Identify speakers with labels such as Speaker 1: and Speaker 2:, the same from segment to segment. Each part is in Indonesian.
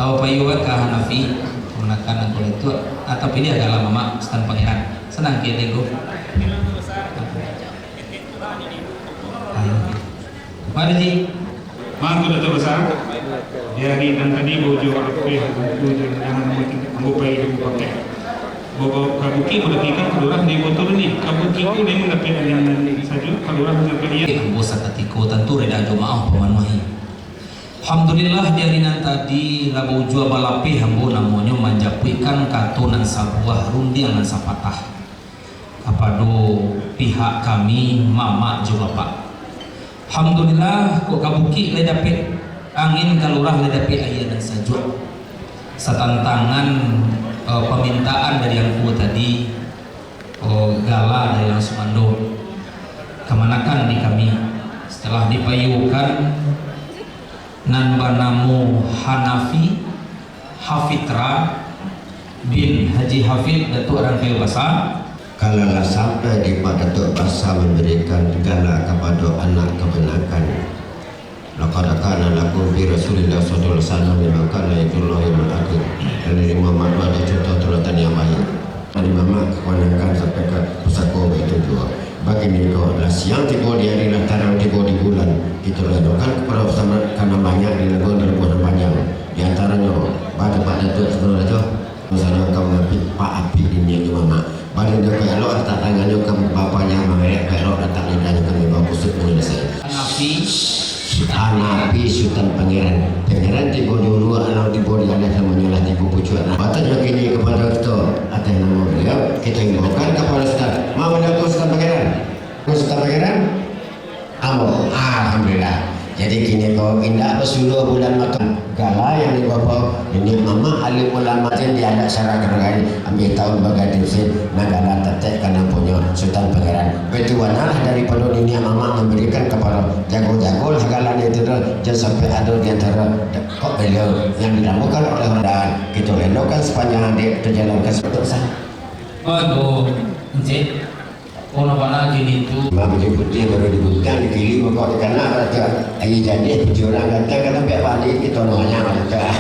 Speaker 1: Lau payuan ke Hanafi menekan aku itu atau pilih agak lama mak stan pangeran senang kita nego. Mari ji.
Speaker 2: Mangko Dato' Besar. Dari dan tadi bojo apa bojo jangan mengupay itu pakai. Bobo kabuki melakukan kelurahan di motor ni. Kabuki ku dia mendapat yang saja kelurahan mendapat dia.
Speaker 1: Bosa tatiko tentu reda jemaah pemanuhi. Alhamdulillah diarinan tadi labu jua balapi hambo namanya manjapuikan katunan sabuah rundiangan sapatah kapado pihak kami mama juga pak. Alhamdulillah kok kabuki le dapet angin kalurah le dapet ayah dan sajuk setantangan permintaan dari yang ku tadi gala dari yang sumando kemanakan di kami setelah dipayukan nan banamu Hanafi Hafitra bin Haji Hafid Datuk orang Kayu Basah.
Speaker 3: Kalaulah sampai di Pak Datuk Basah memberikan gala kepada anak kebenakan, laqad kana lakum fi Rasulillah sallallahu alaihi wasallam maka itulah yang agung dari Muhammad ada contoh teladan yang baik. Dari mama keponakan sampai ke pusako itu juga. Bagi mereka siang tiba di hari lantaran tiba di bulan kita lakukan kepada bersama karena banyak di lebuhan panjang di antaranya pada itu sebelum itu misalnya kau nabi pak api ini ke mama pada dia kayak lo tak tangannya ke bapaknya mereka kayak lo datang lidahnya kami bawa kusut menyelesai Hanafi Sultan Pangeran tiba dulu anak tiba di ada semuanya lah tiba pucuan batanya kini kepada kita atas nama beliau kita ingatkan kepada Sultan mau ada Sultan Pangeran alhamdulillah. Jadi kini kau indah pesuruh bulan makan gala yang dibawa ini mama alim ulama dia ada syarat kerajaan ambil tahun bagai sih negara tetek karena punya Sultan Pangeran betul wanah daripada ini mama memberikan kepada jago-jago gala itu jangan sampai ada di antara kok beliau yang diramukan oleh orang kita lelokkan sepanjang dia terjalankan seperti sah.
Speaker 1: Waduh, encik. Kono pana gini itu.
Speaker 3: Mama menyebutnya baru dibutkan di kiri kok karena ada ayi jadi orang kata kata biar balik kita namanya ada.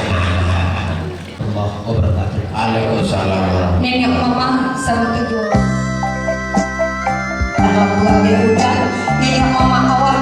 Speaker 1: Allah wabarakatuh.
Speaker 3: Waalaikumsalam.
Speaker 4: Nenek mama sama tujuh. Alhamdulillah udah nenek mama awal.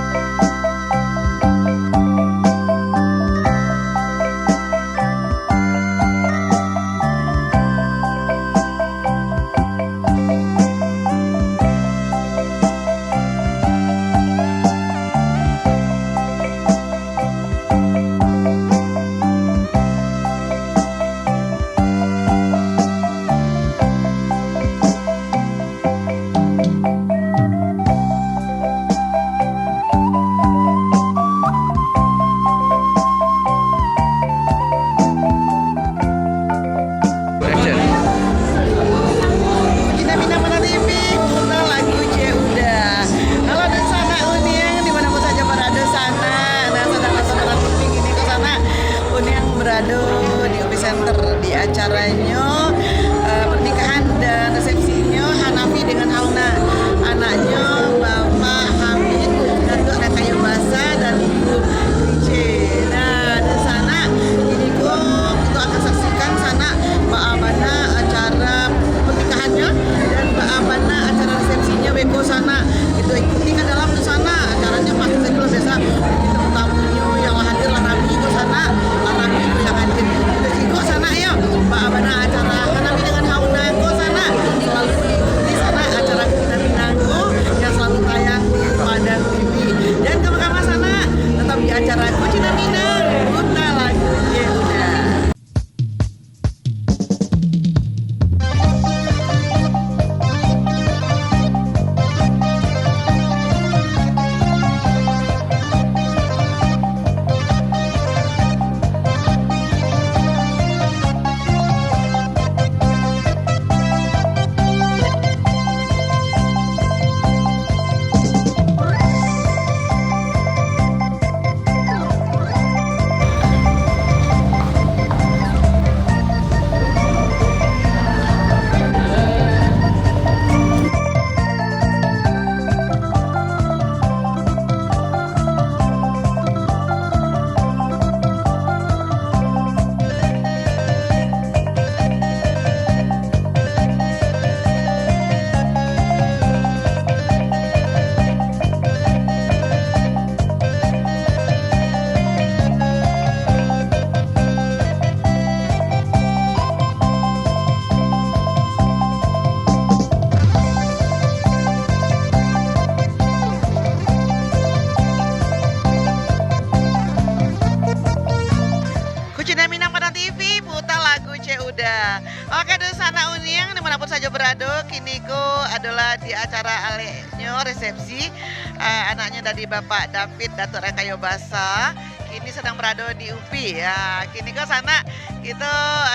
Speaker 5: Oke, dosa anak Uniang dimanapun saja berada, kini ko adalah di acara aleknya resepsi anaknya dari Bapak David Datuk Rangkayo Basa. Kini sedang berada di UPI ya. Kini ko sana kita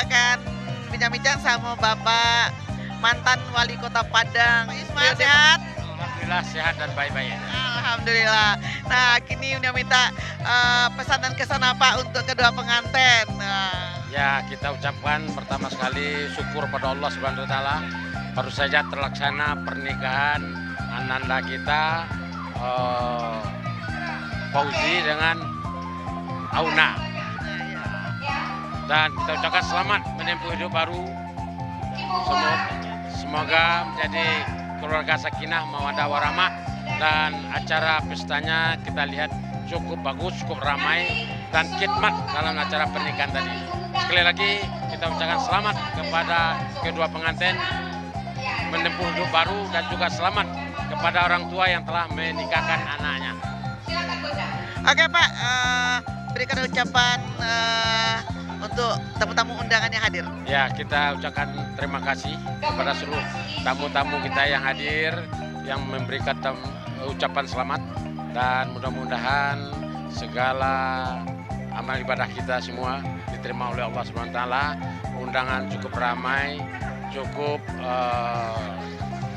Speaker 5: akan bincang-bincang sama Bapak mantan Wali Kota Padang. Ismail sehat?
Speaker 6: Alhamdulillah sehat dan baik-baik.
Speaker 5: Alhamdulillah. Nah, kini Unia minta pesan dan kesan apa untuk kedua pengantin.
Speaker 6: Ya, kita ucapkan pertama sekali syukur pada Allah Subhanahu wa taala. Baru saja terlaksana pernikahan ananda kita Fauzi dengan Auna. Dan kita ucapkan selamat menempuh hidup baru. Semoga menjadi keluarga sakinah mawaddah warahmah, dan acara pestanya kita lihat cukup bagus, cukup ramai dan khidmat dalam acara pernikahan tadi. Sekali lagi kita ucapkan selamat kepada kedua pengantin menempuh hidup baru, dan juga selamat kepada orang tua yang telah menikahkan anaknya.
Speaker 5: Oke Pak, berikan ucapan untuk tamu-tamu undangan yang hadir.
Speaker 6: Ya, kita ucapkan terima kasih kepada seluruh tamu-tamu kita yang hadir, yang memberikan ucapan selamat, dan mudah-mudahan segala amal ibadah kita semua diterima oleh Allah Subhanahu wa taala. Undangan cukup ramai, cukup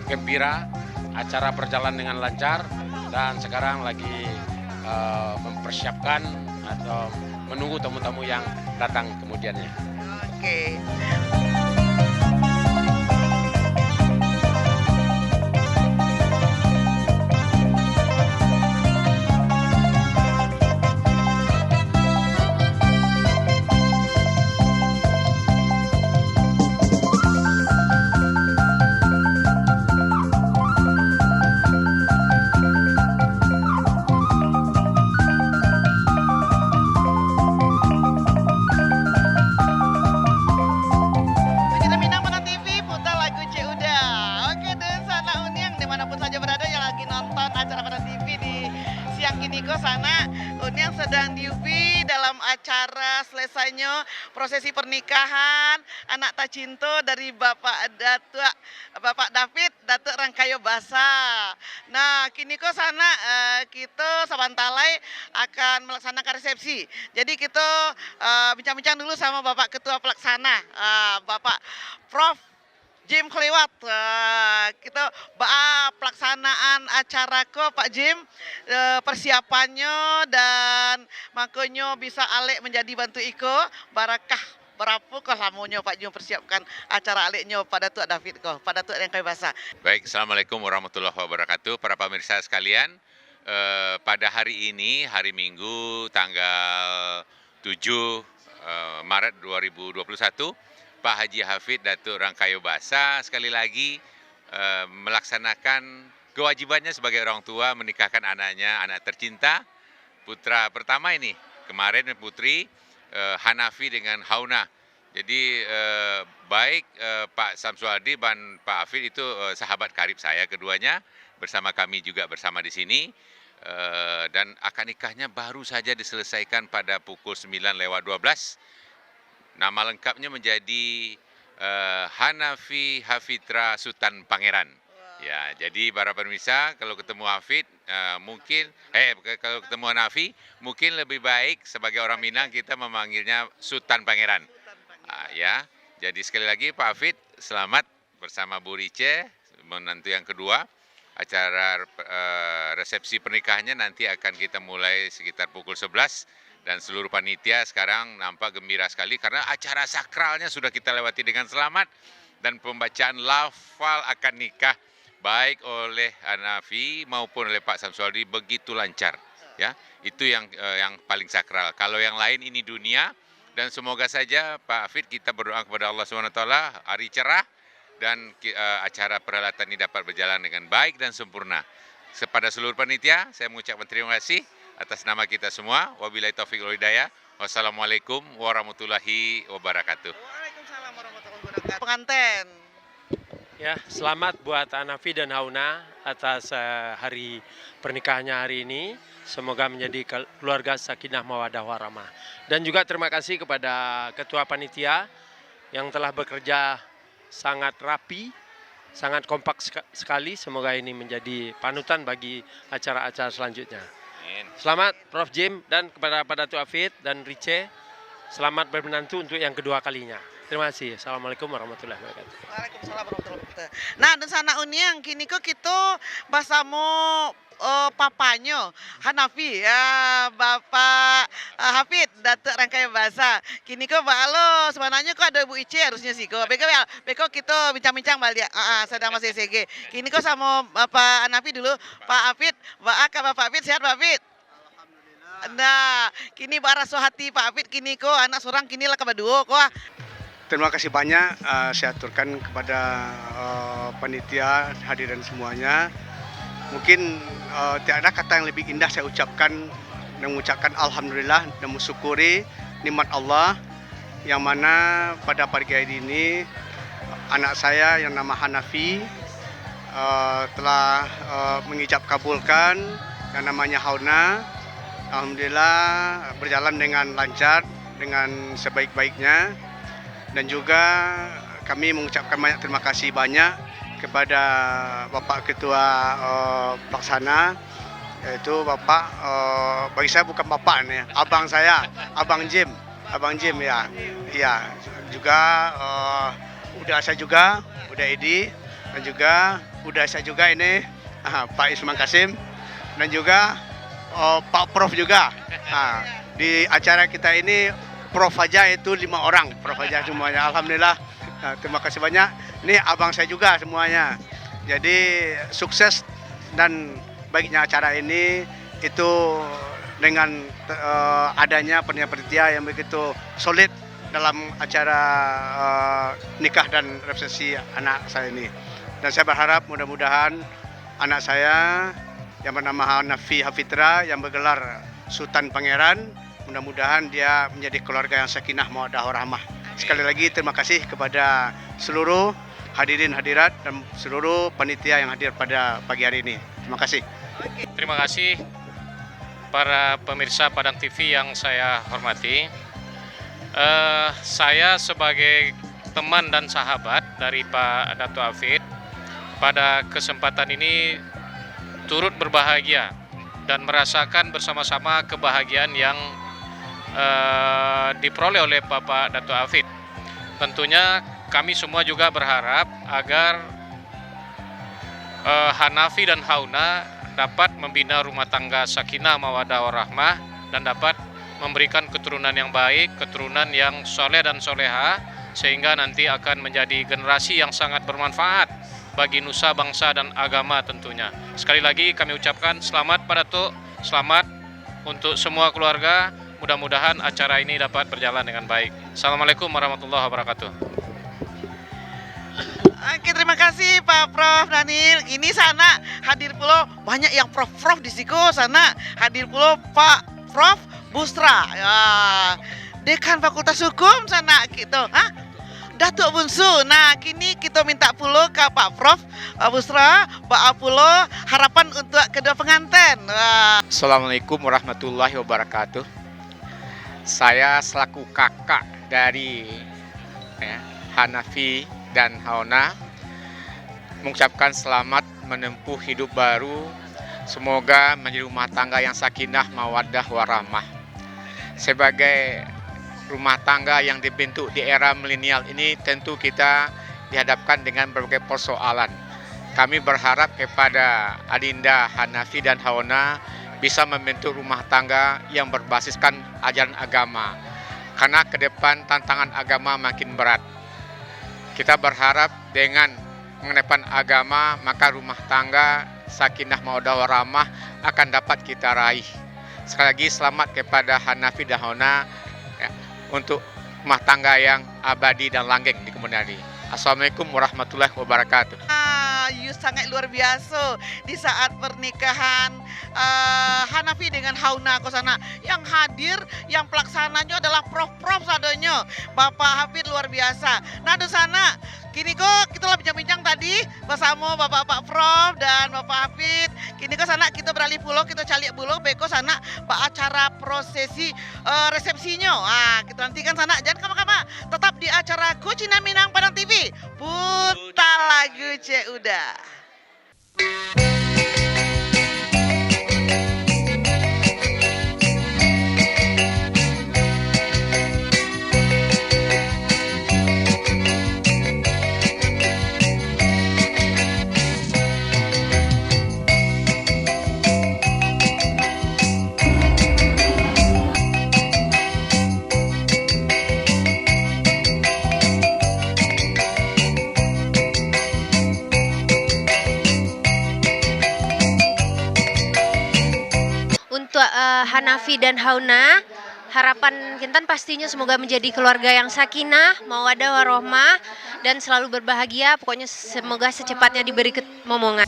Speaker 6: gembira, acara berjalan dengan lancar, dan sekarang lagi mempersiapkan atau menunggu tamu-tamu yang datang kemudiannya.
Speaker 5: Oke. Sedang diupi dalam acara selesainya prosesi pernikahan anak tercinta dari Bapak David Datuk Rangkayo Basa. Nah, kini kok sana kita Sabantalai akan melaksanakan resepsi. Jadi kita bincang-bincang dulu sama Bapak Ketua Pelaksana, Bapak Prof Jim kelewat, kita pelaksanaan acara ko Pak Jim, persiapannya dan makanya bisa Alek menjadi bantu iko barakah berapa kah lamanya Pak Jim persiapkan acara Aleknya pada Tuak David ko, pada Tuak Rangkayo Basa.
Speaker 7: Baik, Assalamualaikum warahmatullahi wabarakatuh, para pemirsa sekalian. Pada hari ini, hari Minggu tanggal 7 Maret 2021, Pak Haji Hafid Datuk Rangkayo Basa sekali lagi melaksanakan kewajibannya sebagai orang tua menikahkan anaknya, anak tercinta, putra pertama ini. Kemarin putri Hanafi dengan Hauna. Jadi baik Pak Samsuadi dan Pak Hafid itu sahabat karib saya keduanya, bersama kami juga bersama di sini. Dan akad nikahnya baru saja diselesaikan pada pukul 9:12. Nama lengkapnya menjadi Hanafi Hafitra Sultan Pangeran. Ya, jadi para pemirsa kalau ketemu Hafid mungkin kalau ketemu Hanafi mungkin lebih baik sebagai orang Minang kita memanggilnya Sultan Pangeran. Ya, jadi sekali lagi Pak Hafid selamat bersama Bu Rice, menantu yang kedua. Acara resepsi pernikahannya nanti akan kita mulai sekitar pukul 11. Dan seluruh panitia sekarang nampak gembira sekali karena acara sakralnya sudah kita lewati dengan selamat, dan pembacaan lafal akad nikah baik oleh Hanafi maupun oleh Pak Samsualdi begitu lancar. Ya, itu yang paling sakral. Kalau yang lain ini dunia, dan semoga saja Pak Hafid kita berdoa kepada Allah SWT hari cerah dan acara perhelatan ini dapat berjalan dengan baik dan sempurna. Kepada seluruh panitia saya mengucapkan terima kasih atas nama kita semua. Wabillahi taufiq wal hidayah. Wassalamualaikum warahmatullahi wabarakatuh.
Speaker 5: Waalaikumsalam warahmatullahi wabarakatuh. Pengantin.
Speaker 6: Ya, selamat buat Hanafi dan Hauna atas hari pernikahannya hari ini. Semoga menjadi keluarga sakinah mawaddah warahmah. Dan juga terima kasih kepada Ketua Panitia
Speaker 8: yang telah bekerja sangat rapi, sangat kompak sekali. Semoga ini menjadi panutan bagi acara-acara selanjutnya. Selamat Prof. Jim dan kepada Pak Datuk Hafid dan Rice. Selamat bermenantu untuk yang kedua kalinya. Terima kasih. Assalamualaikum warahmatullahi wabarakatuh.
Speaker 5: Waalaikumsalam warahmatullahi wabarakatuh. Nah, dan sana uniang kini ko kita basamo papanyo Hanafi ya Bapak Hafid Datuk Rangkaian Bahasa. Kini ko balo sebenarnya kok ada Bu Ice harusnya sih ko. Beko kita bincang-bincang balik sedang masih CG. Kini ko sama Bapak Hanafi dulu. Pak Hafid, Bapak Hafid sehat Pak Hafid? Nah, kini bara so hati Pak Hafid kini ko anak seorang kini lah kebaduo ko.
Speaker 9: Terima kasih banyak saya aturkan kepada panitia hadirin semuanya. Mungkin tidak ada kata yang lebih indah saya ucapkan dan mengucapkan alhamdulillah dan mensyukuri nikmat Allah yang mana pada pagi hari ini anak saya yang nama Hanafi telah mengijab kabulkan yang namanya Hauna. Alhamdulillah berjalan dengan lancar, dengan sebaik-baiknya. Dan juga kami mengucapkan banyak terima kasih banyak kepada Bapak Ketua Pelaksana, yaitu Bapak, bagi saya bukan Bapak nih, Abang saya, Abang Jim ya. Iya, juga udah saya juga, udah Edi, dan juga udah saya juga ini Pak Isman Kasim, dan juga Pak Prof juga. Nah, di acara kita ini Prof aja itu 5 orang, Prof aja semuanya. Alhamdulillah, terima kasih banyak. Ini abang saya juga semuanya. Jadi sukses dan baiknya acara ini itu dengan adanya panitia yang begitu solid dalam acara nikah dan resepsi anak saya ini. Dan saya berharap mudah-mudahan anak saya yang bernama Hanafi Hafitra yang bergelar Sultan Pangeran, mudah-mudahan dia menjadi keluarga yang sakinah mawaddah warahmah. Sekali lagi terima kasih kepada seluruh hadirin hadirat dan seluruh panitia yang hadir pada pagi hari ini. Terima kasih.
Speaker 10: Terima kasih para pemirsa Padang TV yang saya hormati. Saya sebagai teman dan sahabat dari Pak Datuk Hafid pada kesempatan ini turut berbahagia dan merasakan bersama-sama kebahagiaan yang diperoleh oleh Bapak Datuk Hafid. Tentunya kami semua juga berharap agar Hanafi dan Hauna dapat membina rumah tangga sakinah mawaddah warahmah dan dapat memberikan keturunan yang baik, keturunan yang soleh dan soleha, sehingga nanti akan menjadi generasi yang sangat bermanfaat bagi nusa, bangsa, dan agama tentunya. Sekali lagi kami ucapkan selamat Pak Datuk, selamat untuk semua keluarga. Mudah-mudahan acara ini dapat berjalan dengan baik. Assalamualaikum warahmatullahi wabarakatuh.
Speaker 5: Oke, terima kasih Pak Prof Daniel. Ini sana hadir pula banyak yang prof-prof di siku. Sana hadir pula Pak Prof Busra. Ya, Dekan Fakultas Hukum sana gitu. Datuk Bunsu. Nah, kini kita minta pula ke Pak Prof Busra, Pak Pulo harapan untuk kedua pengantin.
Speaker 11: Assalamualaikum warahmatullahi wabarakatuh. Saya selaku kakak dari Hanafi dan Hauna mengucapkan selamat menempuh hidup baru. Semoga menjadi rumah tangga yang sakinah mawaddah warahmah. Sebagai rumah tangga yang dibentuk di era milenial ini, tentu kita dihadapkan dengan berbagai persoalan. Kami berharap kepada Adinda Hanafi dan Hauna bisa membentuk rumah tangga yang berbasiskan ajaran agama. Karena ke depan tantangan agama makin berat. Kita berharap dengan mengedepan agama, maka rumah tangga sakinah mawaddah warahmah akan dapat kita raih. Sekali lagi selamat kepada Hanafi dan Hauna untuk rumah tangga yang abadi dan langgeng di kemudian hari. Assalamualaikum warahmatullahi wabarakatuh.
Speaker 5: You sangat luar biasa di saat pernikahan Hanafi dengan Hauna Kosana. Yang hadir, yang pelaksananya adalah prof-prof sadonyo. Bapak Hafid luar biasa. Nah, di sana kini kok kita lah bincang-bincang tadi bersama Bapak Prof dan Bapak Hafid. Kini ke sana kita beralih pulau, kita calik pulau, beko sana acara prosesi resepsinya. Kita nantikan sana. Jangan kama-kama, tetap di acara Kucina Minang Padang TV. Putar lagu Cek Udah.
Speaker 12: Untuk Hanafi dan Hauna, harapan Kintan pastinya semoga menjadi keluarga yang sakinah, mawaddah warohmah, dan selalu berbahagia. Pokoknya semoga secepatnya diberi kemomongan.